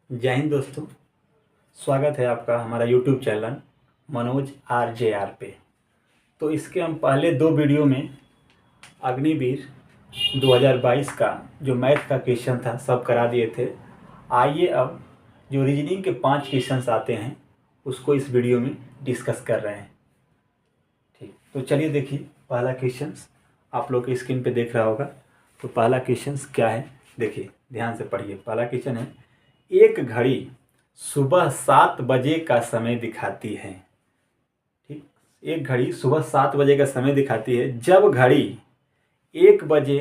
जय हिंद दोस्तों। स्वागत है आपका हमारा यूट्यूब चैनल मनोज RJR पे। तो इसके हम पहले दो वीडियो में अग्निवीर 2022 का जो मैथ का क्वेश्चन था सब करा दिए थे। आइए अब जो रीजनिंग के 5 क्वेश्चंस आते हैं उसको इस वीडियो में डिस्कस कर रहे हैं। ठीक, तो चलिए देखिए पहला क्वेश्चन आप लोग के स्क्रीन पे देख रहा होगा। तो पहला क्वेश्चन क्या है, देखिए ध्यान से पढ़िए। पहला क्वेश्चन है, एक घड़ी सुबह 7 बजे का समय दिखाती है। ठीक, एक घड़ी सुबह 7 बजे का समय दिखाती है। जब घड़ी 1 बजे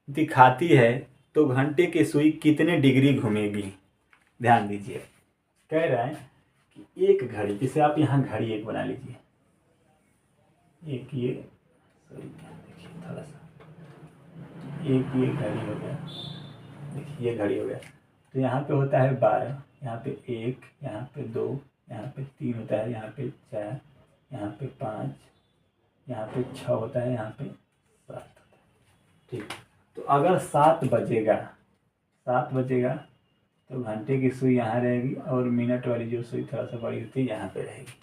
दिखाती है तो घंटे की सुई कितने डिग्री घूमेगी। ध्यान दीजिए, कह रहा है कि एक घड़ी, जैसे आप यहाँ घड़ी एक बना लीजिए, एक ये सॉरी देखिए थोड़ा सा, एक ये घड़ी हो गया, देखिए ये घड़ी हो गया। तो यहाँ पे होता है 12, यहाँ पे 1, यहाँ पे 2, यहाँ पे 3 होता है, यहाँ पे 4, यहाँ पे 5, यहाँ पे 6 होता है, यहाँ पे 7 होता है। ठीक, तो अगर 7 बजेगा, 7 बजेगा तो घंटे की सुई यहाँ रहेगी और मिनट वाली जो सुई थोड़ा सा बड़ी होती है यहाँ पे रहेगी।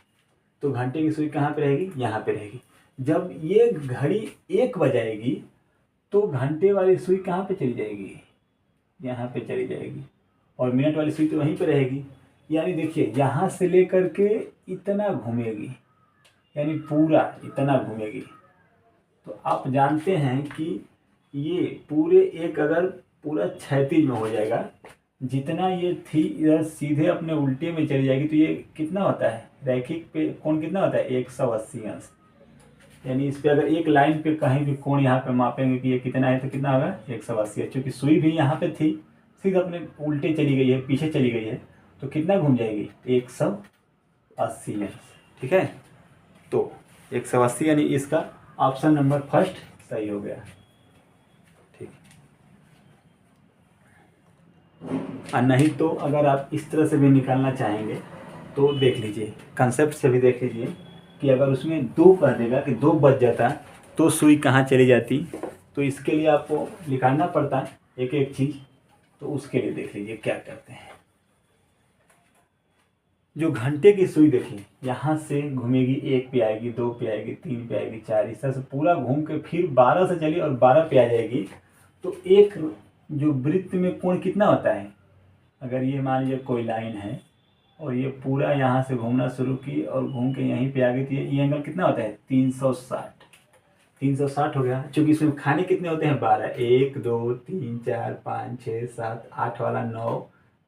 तो घंटे की सुई कहाँ पे रहेगी, यहाँ पे रहेगी। जब ये घड़ी 1 बजाएगी तो घंटे वाली सुई कहाँ पे चली जाएगी, यहाँ पे चली जाएगी, और मिनट वाली सुई तो वहीं पे रहेगी। यानी देखिए यहाँ से लेकर के इतना घूमेगी, यानी पूरा इतना घूमेगी। तो आप जानते हैं कि ये पूरे एक अगर पूरा क्षैतिज में हो जाएगा, जितना ये थी इधर सीधे अपने उल्टे में चली जाएगी तो ये कितना होता है, रैखिक पे कोण कितना होता है, 180 अंश। यानी इस पे अगर एक लाइन पे कहीं भी कोण यहाँ पे मापेंगे कि ये कितना है तो कितना होगा, 180 है। चूँकि सुई भी यहाँ पे थी, सीधा अपने उल्टे चली गई है, पीछे चली गई है, तो कितना घूम जाएगी, 180 अंश। ठीक है, तो 180 यानी इसका ऑप्शन नंबर फर्स्ट सही हो गया। ठीक, और नहीं तो अगर आप इस तरह से भी निकालना चाहेंगे तो देख लीजिए, कंसेप्ट से भी देख लीजिए कि अगर उसमें 2 कह देगा कि 2 बज जाता तो सुई कहाँ चली जाती। तो इसके लिए आपको निकालना पड़ता है एक एक चीज़। तो उसके लिए देख लीजिए क्या करते हैं। जो घंटे की सुई देखिए यहाँ से घूमेगी, 1 पे आएगी, 2 पे आएगी, 3 पे आएगी, 4, इस तरह से पूरा घूम के फिर 12 से चली और 12 पे आ जाएगी। तो एक जो वृत्त में कोण कितना होता है, अगर ये मान लीजिए कोई लाइन है और ये पूरा यहाँ से घूमना शुरू की और घूम के यहीं पे आ गई, तो ये एंगल कितना होता है, 360। 360 हो गया। चूँकि इसमें खाने कितने होते हैं, 12, 1 2 3 4 5 6 7 8 वाला 9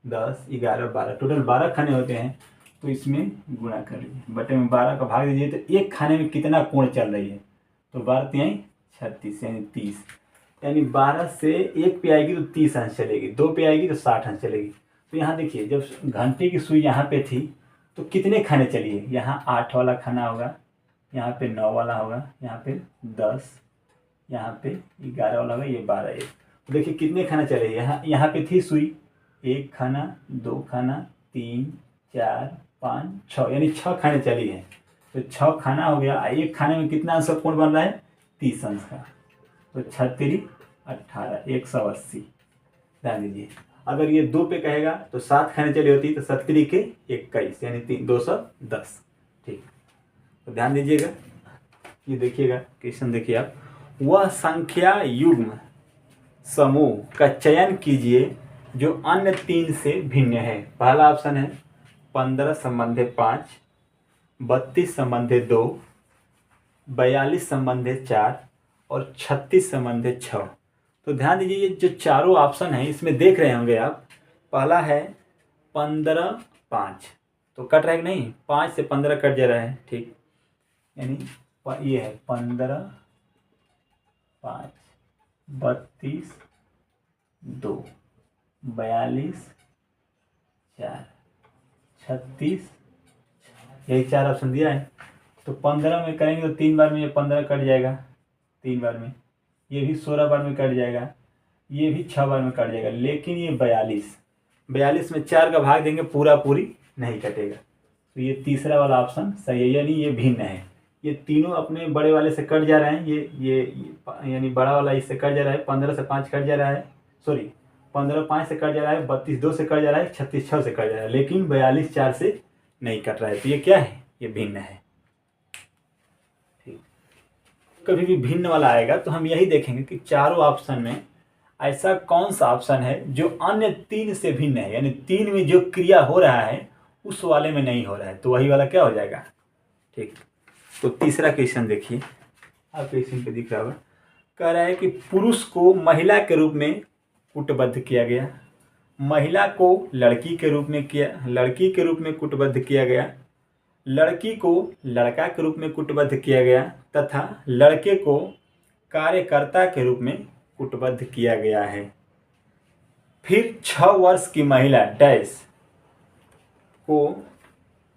10 11 12, टोटल 12 खाने होते हैं। तो इसमें गुणा कर लीजिए, बटे में 12 का भाग दीजिए, तो एक खाने में कितना कोण चल रही है, तो 12 3 36 यानी 30। यानी 12 से 1 पे आएगी तो 30 अंश चलेगी, 2 पे आएगी तो 60 अंश चलेगी। तो यहाँ देखिए जब घंटे की सुई यहाँ पे थी तो कितने खाने चली है, यहाँ 8 वाला खाना होगा, यहाँ पे 9 वाला होगा, यहाँ पे 10, यहाँ पे 11 वाला होगा, ये 12 एक। तो देखिए कितने खाना चले, यहाँ पे थी सुई, 1 खाना, 2 खाना, 3 4 5 6, यानी 6 खाने चली है। तो 6 खाना हो गया, एक खाने में कितना अंश का कोण बन रहा है, 30 अंश का। तो 36 18 180। ध्यान दीजिए, अगर ये 2 पे कहेगा तो 7 खाने चली होती, तो 70 के 21 यानी 210। ठीक, तो ध्यान दीजिएगा, ये देखिएगा क्वेश्चन देखिए आप। वह संख्या युग्म समूह का चयन कीजिए जो अन्य 3 से भिन्न है। पहला ऑप्शन है 15 संबंधे 5, 32 संबंधे 2, 42 संबंधे 4 और 36 संबंधे 6। तो ध्यान दीजिए, ये जो चारों ऑप्शन हैं इसमें देख रहे होंगे आप, पहला है 15 5, तो कट रहा है कि नहीं, 5 से 15 कट जा रहा है। ठीक, यानी ये है 15 5, 32 2, 42 4, 36, यही 4 ऑप्शन दिया है। तो 15 में करेंगे तो 3 बार में ये 15 कट जाएगा, 3 बार में ये भी 16 बार में कट जाएगा, ये भी 6 बार में कट जाएगा। लेकिन ये 42 में 4 का भाग देंगे, पूरा पूरी नहीं कटेगा। तो ये तीसरा वाला ऑप्शन सही है, यानी ये भिन्न है। ये तीनों अपने बड़े वाले से कट जा रहे हैं, ये यानी बड़ा वाला इससे कट जा रहा है, 15 से 5 कट जा रहा है, सॉरी 15 5 से कट जा रहा है, 32 2 से कट जा रहा है, 36 6 से कट जा रहा है, लेकिन 42 4 से नहीं कट रहा है। तो ये क्या है? ये भिन्न है। ठीक, कभी भी भिन्न वाला आएगा तो हम यही देखेंगे कि चारों ऑप्शन में ऐसा कौन सा ऑप्शन है जो अन्य 3 से भिन्न है, यानी 3 में जो क्रिया हो रहा है उस वाले में नहीं हो रहा है, तो वही वाला क्या हो जाएगा। ठीक, तो तीसरा क्वेश्चन देखिए, आपके स्क्रीन पे दिख रहा होगा। कह रहा है कि पुरुष को महिला के रूप में कूटबद्ध किया गया, महिला को लड़की के रूप में कूटबद्ध किया गया, लड़की को लड़का के रूप में कूटबद्ध किया गया तथा लड़के को कार्यकर्ता के रूप में कूटबद्ध किया गया है। फिर 6 वर्ष की महिला डैश को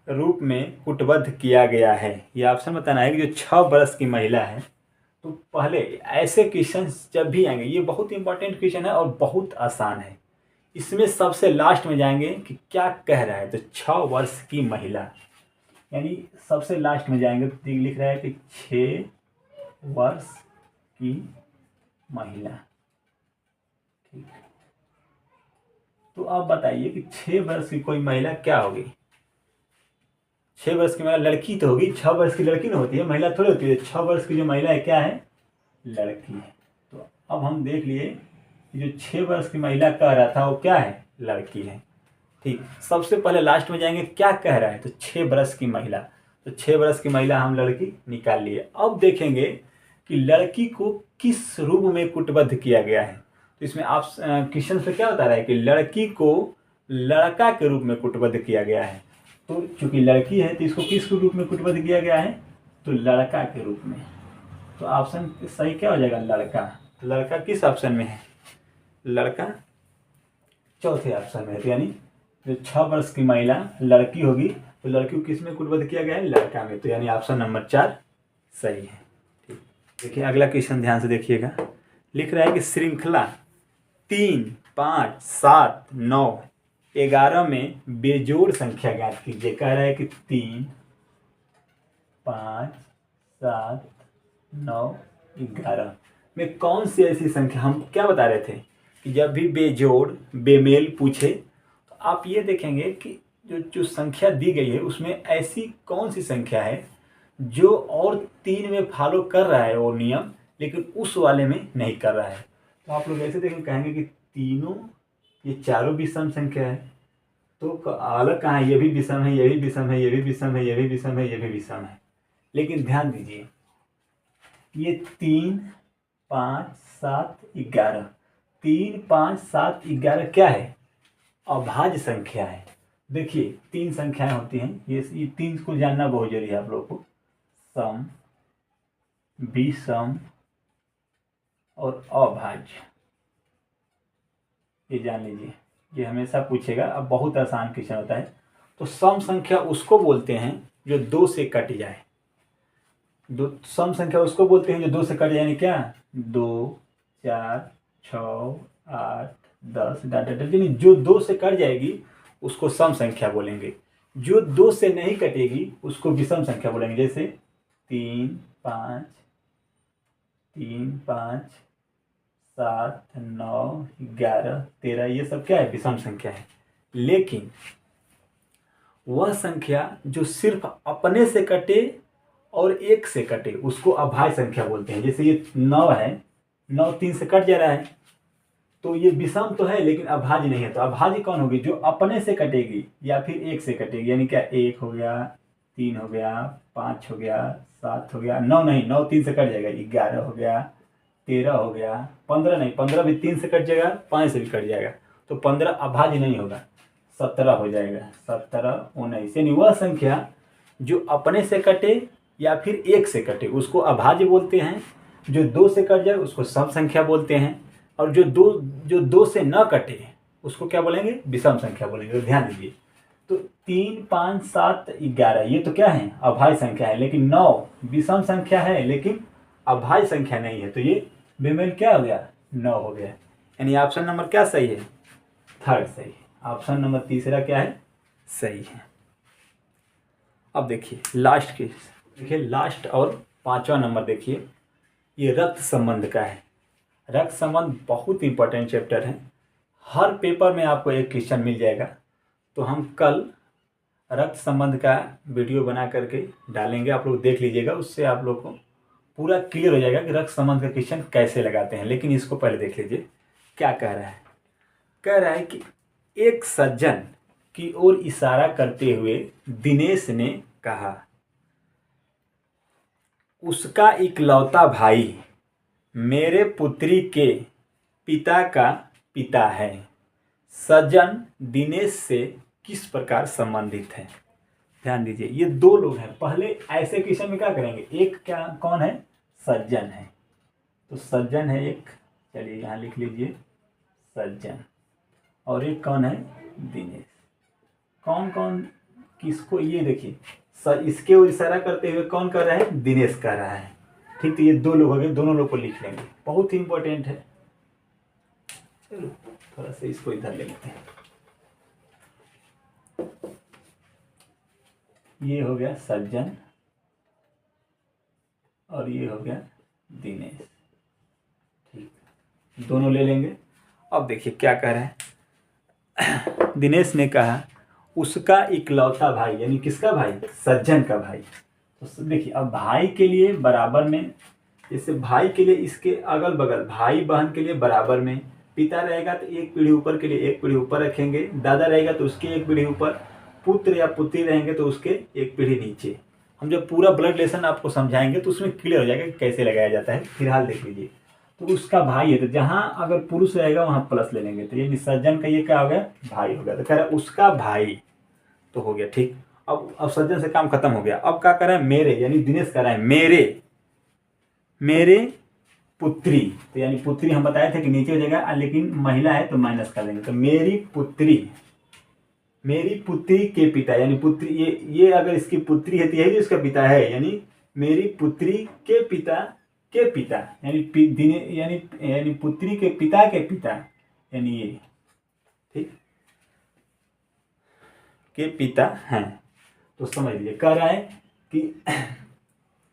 रूप में कूटबद्ध किया गया है। यह ऑप्शन बताना है कि जो 6 वर्ष की महिला है। तो पहले ऐसे क्वेश्चन जब भी आएंगे, ये बहुत इंपॉर्टेंट क्वेश्चन है और बहुत आसान है। इसमें सबसे लास्ट में जाएंगे कि क्या कह रहा है, तो 6 वर्ष की महिला, यानी सबसे लास्ट में जाएंगे तो लिख रहा है कि 6 वर्ष की महिला। ठीक, तो आप बताइए कि 6 वर्ष की कोई महिला क्या होगी। 6 वर्ष की महिला लड़की तो होगी, 6 वर्ष की लड़की ना होती है, महिला थोड़ी होती है। 6 वर्ष की जो महिला है क्या है? लड़की है। तो अब हम देख लिए कि जो 6 वर्ष की महिला कह रहा था वो क्या है? लड़की है। ठीक, सबसे पहले लास्ट में जाएंगे क्या कह रहा है, तो 6 वर्ष की महिला। तो 6 वर्ष की महिला हम लड़की निकाल लिए। अब देखेंगे कि लड़की को किस रूप में कूटबद्ध किया गया है। तो इसमें आप क्वेश्चन से क्या बता रहा है कि लड़की को लड़का के रूप में कूटबद्ध किया गया है। तो चूंकि लड़की है तो इसको किस रूप में कूटबद्ध किया गया है? तो लड़का के रूप में। तो ऑप्शन सही क्या हो जाएगा? लड़का। तो लड़का किस ऑप्शन में है? लड़का चौथे ऑप्शन में है। तो यानी जो 6 वर्ष की महिला लड़की होगी तो लड़की को किस में कूटबद्ध किया गया है? लड़का में। तो यानी ऑप्शन नंबर 4 सही है। ठीक, देखिए अगला क्वेश्चन ध्यान से देखिएगा। लिख रहा है कि श्रृंखला 3 5 7 9 11 में बेजोड़ संख्या ज्ञात कीजिए। कह रहा है कि 3 5 7 9 11 में कौन सी ऐसी संख्या, हम क्या बता रहे थे कि जब भी बेजोड़ बेमेल पूछे तो आप ये देखेंगे कि जो संख्या दी गई है उसमें ऐसी कौन सी संख्या है जो और 3 में फॉलो कर रहा है वो नियम, लेकिन उस वाले में नहीं कर रहा है। तो आप लोग ऐसे देखेंगे, कहेंगे कि तीनों ये चारों विषम संख्या है, तो अलग कहाँ है? ये भी विषम है, ये भी विषम है, ये भी विषम है, ये भी विषम है, ये भी विषम है। लेकिन ध्यान दीजिए, ये 3 5 7 11, 3 5 7 11 क्या है? अभाज्य संख्या है। देखिए 3 संख्याएं होती हैं, ये 3 को जानना बहुत जरूरी है आप लोगों को। सम, विषम और अभाज्य, ये जान लीजिए, ये हमेशा पूछेगा। अब बहुत आसान क्वेश्चन होता है। तो सम संख्या उसको बोलते हैं जो 2 से कट जाए। सम संख्या उसको बोलते हैं जो 2 से कट जाए, यानी क्या? 2 4 6 8 10 यानी जो 2 से कट जाएगी उसको सम संख्या बोलेंगे। जो 2 से नहीं कटेगी उसको विषम संख्या बोलेंगे। जैसे 3 5 7 9 11 13, ये सब क्या है? विषम संख्या है। लेकिन वह संख्या जो सिर्फ अपने से कटे और 1 से कटे उसको अभाज्य संख्या बोलते हैं। जैसे ये 9 है, 9 3 से कट जा रहा है तो ये विषम तो है लेकिन अभाज्य नहीं है। तो अभाज्य कौन होगी? जो अपने से कटेगी या फिर 1 से कटेगी। यानी क्या? 1 हो गया, 3 हो गया, 5 हो गया, 7 हो गया, 9 नहीं, 9 3 से कट जाएगा, 11 हो गया, 13 हो गया, 15 नहीं, 15 भी 3 से कट जाएगा, 5 से भी कट जाएगा, तो 15 अभाज्य नहीं होगा, 17 हो जाएगा, 17 19। यानी वह संख्या जो अपने से कटे या फिर 1 से कटे उसको अभाज्य बोलते हैं। जो 2 से कट जाए उसको सम संख्या बोलते हैं। और जो दो से न कटे उसको क्या बोलेंगे? विषम संख्या बोलेंगे। तो ध्यान दीजिए, तो 3 5 7 11 ये तो क्या है? अभाज्य संख्या है। लेकिन 9 विषम संख्या है लेकिन अभाज्य संख्या नहीं है। तो ये बेमेल क्या हो गया? 9 हो गया। यानी ऑप्शन नंबर क्या सही है? 3 सही है। ऑप्शन नंबर तीसरा क्या है? सही है। अब देखिए लास्ट केस, देखिए लास्ट और 5वां नंबर देखिए, ये रक्त संबंध का है। रक्त संबंध बहुत इंपॉर्टेंट चैप्टर है। हर पेपर में आपको एक क्वेश्चन मिल जाएगा। तो हम कल रक्त संबंध का वीडियो बना करके डालेंगे, आप लोग देख लीजिएगा, उससे आप लोग को पूरा क्लियर हो जाएगा कि रक्त संबंध का क्वेश्चन कैसे लगाते हैं। लेकिन इसको पहले देख लीजिए क्या कह रहा है। कह रहा है कि एक सज्जन की ओर इशारा करते हुए दिनेश ने कहा, उसका इकलौता भाई मेरे पुत्री के पिता का पिता है। सज्जन दिनेश से किस प्रकार संबंधित है। ध्यान दीजिए, ये दो लोग हैं। पहले ऐसे क्वेश्चन में क्या करेंगे, एक क्या कौन है, सज्जन है। तो सज्जन है एक, चलिए यहाँ लिख लीजिए सज्जन, और एक कौन है, दिनेश। कौन कौन किसको, ये देखिए इसके ओर इशारा करते हुए कौन कर रहा है, दिनेश कर रहा है। ठीक, तो ये दो लोग हो गए, दोनों लोग को लिख लेंगे, बहुत ही इंपॉर्टेंट है। चलो थोड़ा सा इसको इधर ले लेते हैं। ये हो गया सज्जन और ये हो गया दिनेश। ठीक, दोनों ले लेंगे। अब देखिए क्या कह रहे हैं। दिनेश ने कहा उसका इकलौता भाई, यानी किसका भाई, सज्जन का भाई। तो देखिए अब भाई के लिए बराबर में, जैसे भाई के लिए इसके अगल बगल, भाई बहन के लिए बराबर में, पिता रहेगा तो एक पीढ़ी ऊपर के लिए एक पीढ़ी ऊपर रखेंगे, दादा रहेगा तो उसके एक पीढ़ी ऊपर, पुत्र या पुत्री रहेंगे तो उसके एक पीढ़ी नीचे। हम जब पूरा ब्लड रिलेशन आपको समझाएंगे तो उसमें क्लियर हो जाएगा कि कैसे लगाया जाता है। फिलहाल देख लीजिए, तो उसका भाई है, तो जहाँ अगर पुरुष रहेगा वहाँ प्लस ले लेंगे, तो ये सज्जन का ये क्या हो गया, भाई हो गया। तो कह रहा है उसका भाई, तो हो गया ठीक। अब सज्जन से काम खत्म हो गया। अब क्या कर रहा है, मेरे, यानी दिनेश कह रहा है मेरे पुत्री, तो यानी पुत्री हम बताए थे कि नीचे हो जाएगा, लेकिन महिला है तो माइनस कर देंगे। तो मेरी पुत्री के पिता, यानी पुत्री, ये अगर इसकी पुत्री है तो यही जो इसका पिता है, यानी मेरी पुत्री के पिता के पिता, यानी पुत्री के पिता के पिता, यानी ये ठीक के पिता हैं। तो समझ लीजिए, कह रहा है कि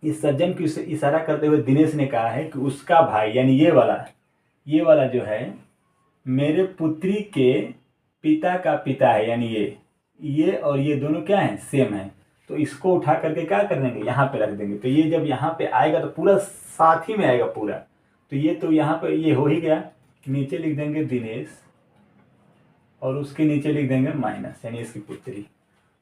इस सज्जन की इशारा करते हुए दिनेश ने कहा है कि उसका भाई, यानी ये वाला जो है मेरे पुत्री के पिता का पिता है, यानी ये और ये दोनों क्या हैं, सेम है। तो इसको उठा करके क्या कर देंगे, यहाँ पे रख देंगे। तो ये जब यहाँ पे आएगा तो पूरा साथ ही में आएगा पूरा। तो ये तो यहाँ पे ये हो ही गया, नीचे लिख देंगे दिनेश और उसके नीचे लिख देंगे माइनस, यानी इसकी पुत्री।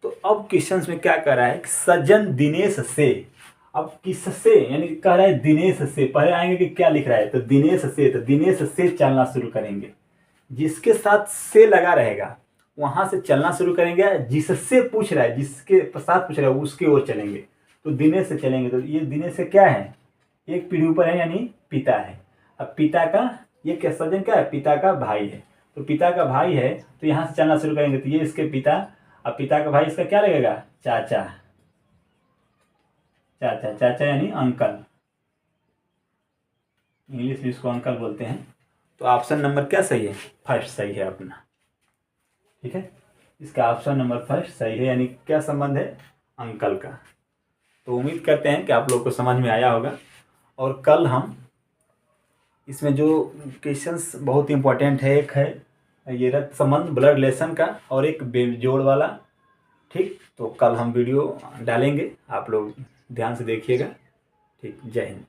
तो अब क्वेश्चन में क्या कर रहा है, सज्जन दिनेश से, अब किससे, यानी कह रहा है दिनेश से। पहले आएंगे कि क्या लिख रहा है, तो दिनेश से, तो दिनेश से चलना शुरू करेंगे। जिसके साथ से लगा रहेगा वहां से चलना शुरू करेंगे, जिससे पूछ रहा है, जिसके साथ पूछ रहा है उसके ओर चलेंगे। तो दिनेश से चलेंगे, तो ये दिनेश से क्या है, एक पीढ़ी ऊपर है, यानी पिता है। अब पिता का, ये क्या सज्जन क्या है, पिता का भाई है। तो पिता का भाई है तो यहाँ से चलना शुरू करेंगे, तो ये इसके पिता, अब पिता का भाई इसका क्या लगेगा, चाचा, चाचा चाचा यानी अंकल, इंग्लिश में इसको अंकल बोलते हैं। तो ऑप्शन नंबर क्या सही है, फर्स्ट सही है अपना। ठीक है, इसका ऑप्शन नंबर फर्स्ट सही है, यानी क्या संबंध है, अंकल का। तो उम्मीद करते हैं कि आप लोग को समझ में आया होगा। और कल हम इसमें जो क्वेश्चंस बहुत इंपॉर्टेंट है, एक है ये रक्त संबंध ब्लड रिलेशन का और एक बेजोड़ वाला। ठीक, तो कल हम वीडियो डालेंगे, आप लोग ध्यान से देखिएगा। ठीक, जय हिंद।